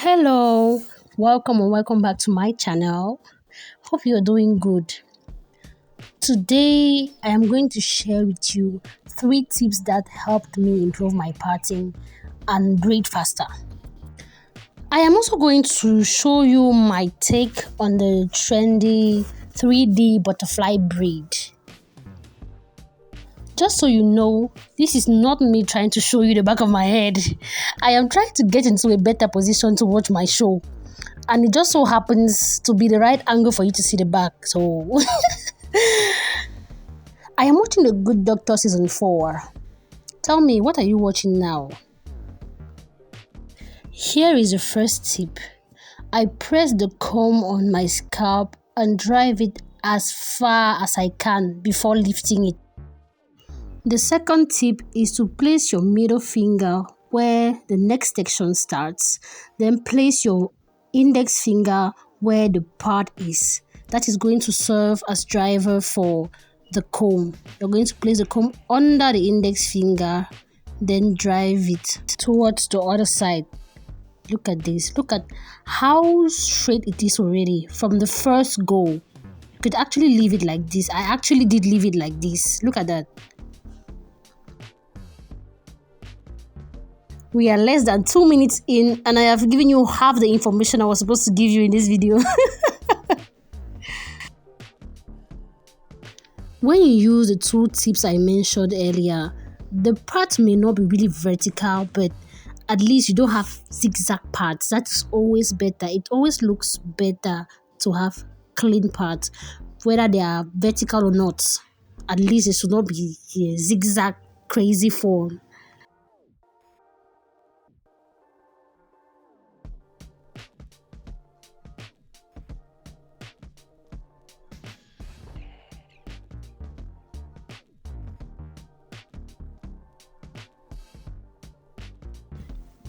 Hello, welcome and welcome back to my channel. Hope you're doing good. Today, I am going to share with you 3 tips that helped me improve my parting and braid faster. I am also going to show you my take on the trendy 3D butterfly braid. Just so you know, this is not me trying to show you the back of my head. I am trying to get into a better position to watch my show. And it just so happens to be the right angle for you to see the back. So I am watching The Good Doctor season 4. Tell me, what are you watching now? Here is the first tip. I press the comb on my scalp and drive it as far as I can before lifting it. The second tip is to place your middle finger where the next section starts, then place your index finger where the part is. That is going to serve as driver for the comb. You're going to place the comb under the index finger, then drive it towards the other side. Look at this. Look at how straight it is already from the first go. You could actually leave it like this. I actually did leave it like this. Look at that. We are less than 2 minutes in and I have given you half the information I was supposed to give you in this video. When you use the 2 tips I mentioned earlier, the part may not be really vertical, but at least you don't have zigzag parts. That's always better. It always looks better to have clean parts, whether they are vertical or not. At least it should not be a zigzag crazy form.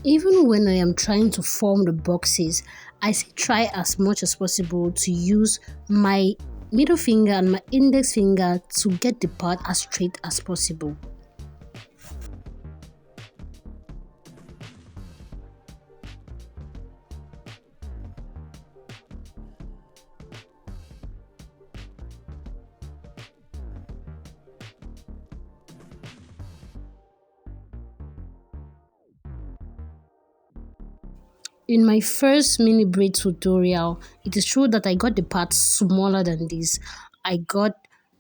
Even when I am trying to form the boxes, I say try as much as possible to use my middle finger and my index finger to get the part as straight as possible. In my first mini braid tutorial, it is true that I got the part smaller than this. I got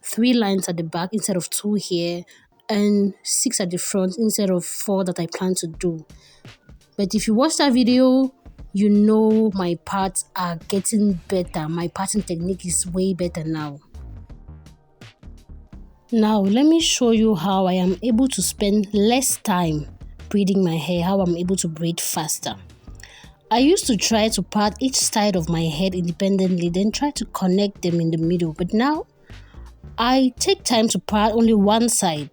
3 lines at the back instead of 2 here and 6 at the front instead of 4 that I plan to do. But if you watch that video, you know my parts are getting better. My parting technique is way better now. Now let me show you how I am able to spend less time braiding my hair, how I'm able to braid faster. I used to try to part each side of my head independently, then try to connect them in the middle. But now, I take time to part only one side.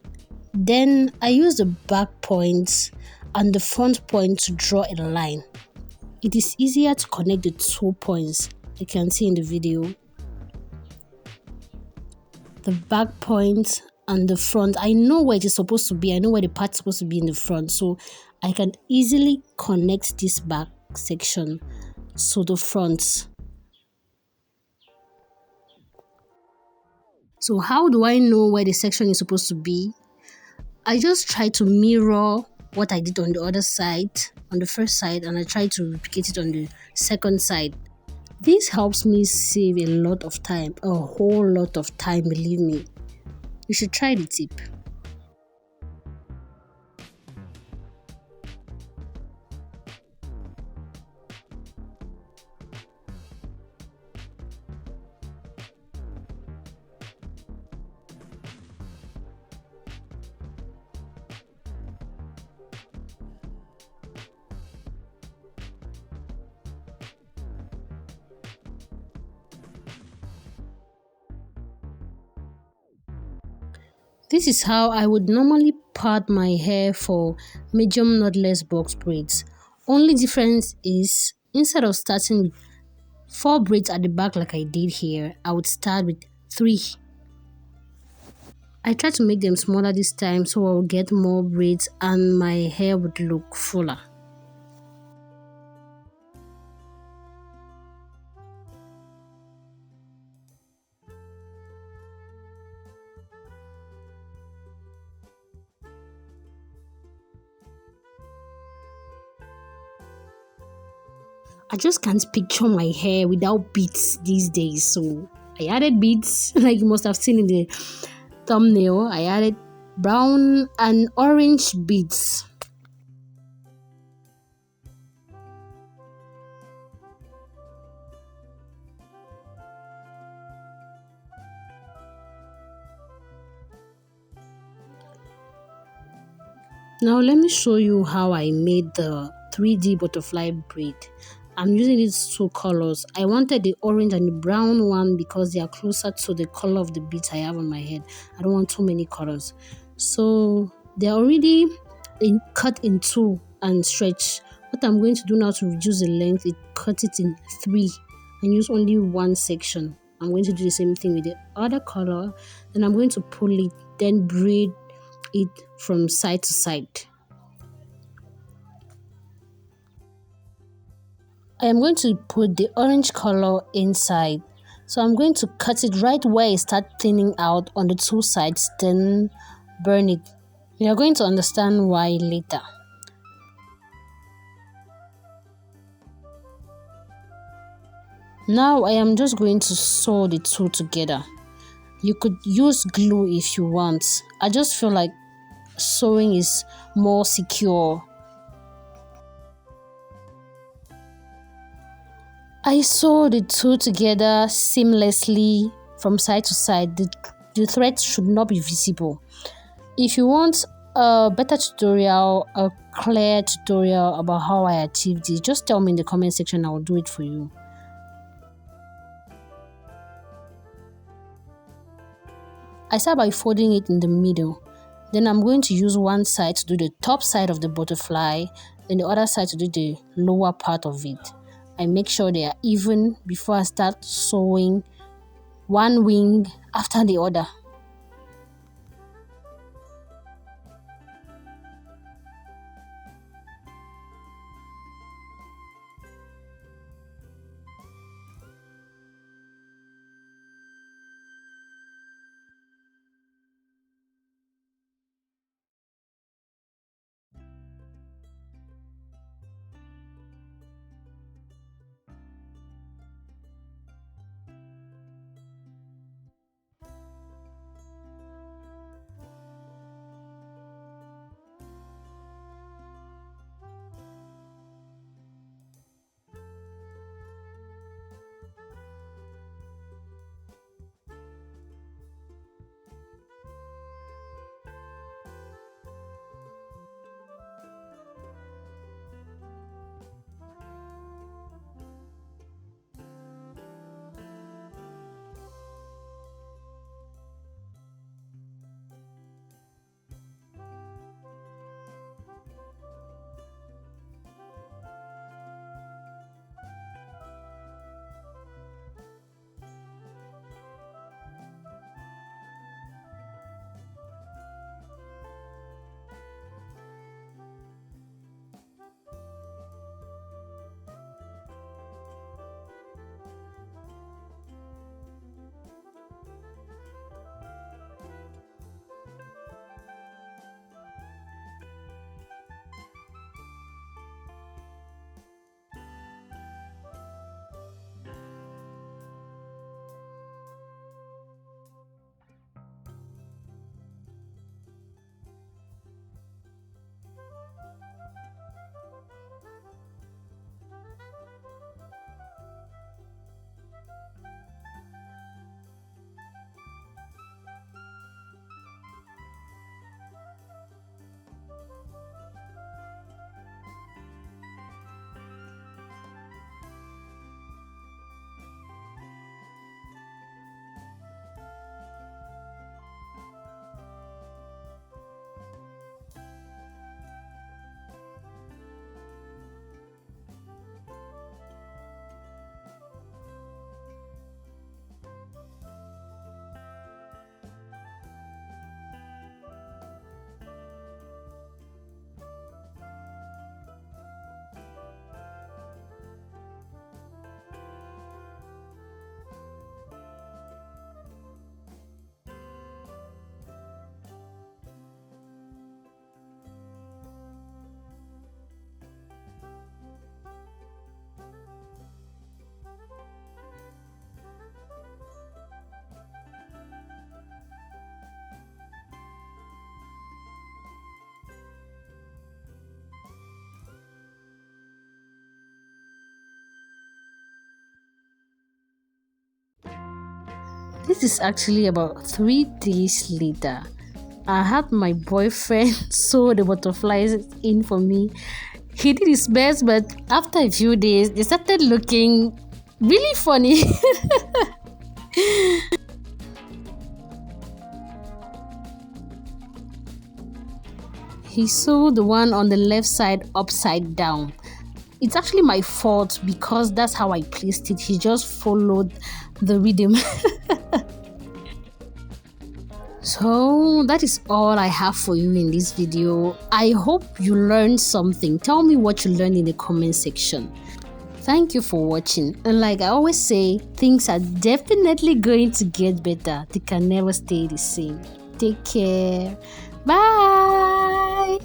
Then I use the back points and the front point to draw a line. It is easier to connect the 2 points, you can see in the video. The back point and the front, I know where it is supposed to be. I know where the part is supposed to be in the front. So I can easily connect this back section to the front. So how do I know where the section is supposed to be? I just try to mirror what I did on the other side, on the first side, and I try to replicate it on the second side. This helps me save a lot of time, a whole lot of time, believe me. You should try the tip. This is how I would normally part my hair for medium knotless box braids. Only difference is instead of starting with 4 braids at the back like I did here, I would start with 3. I try to make them smaller this time so I will get more braids and my hair would look fuller. I just can't picture my hair without beads these days. So I added beads, like you must have seen in the thumbnail. I added brown and orange beads. Now let me show you how I made the 3D butterfly braid. I'm using these two colors. I wanted the orange and the brown one because they are closer to the color of the beads I have on my head. I don't want too many colors. So they're already cut in two and stretched. What I'm going to do now to reduce the length is cut it in three and use only one section. I'm going to do the same thing with the other color. Then I'm going to pull it, then braid it from side to side. I am going to put the orange color inside. So I'm going to cut it right where it starts thinning out on the two sides, then burn it. You are going to understand why later. Now I am just going to sew the two together. You could use glue if you want. I just feel like sewing is more secure. I sew the two together seamlessly from side to side. The thread should not be visible. If you want a better tutorial, a clear tutorial about how I achieved it, just tell me in the comment section. I will do it for you. I start by folding it in the middle. Then I'm going to use one side to do the top side of the butterfly, then the other side to do the lower part of it. I make sure they are even before I start sewing one wing after the other. This is actually about 3 days later. I had my boyfriend sew the butterflies in for me. He did his best, but after a few days, they started looking really funny. He sewed the one on the left side upside down. It's actually my fault because that's how I placed it. He just followed the rhythm. So that is all I have for you in this video. I hope you learned something. Tell me what you learned in the comment section. Thank you for watching. And like I always say, things are definitely going to get better. They can never stay the same. Take care. Bye.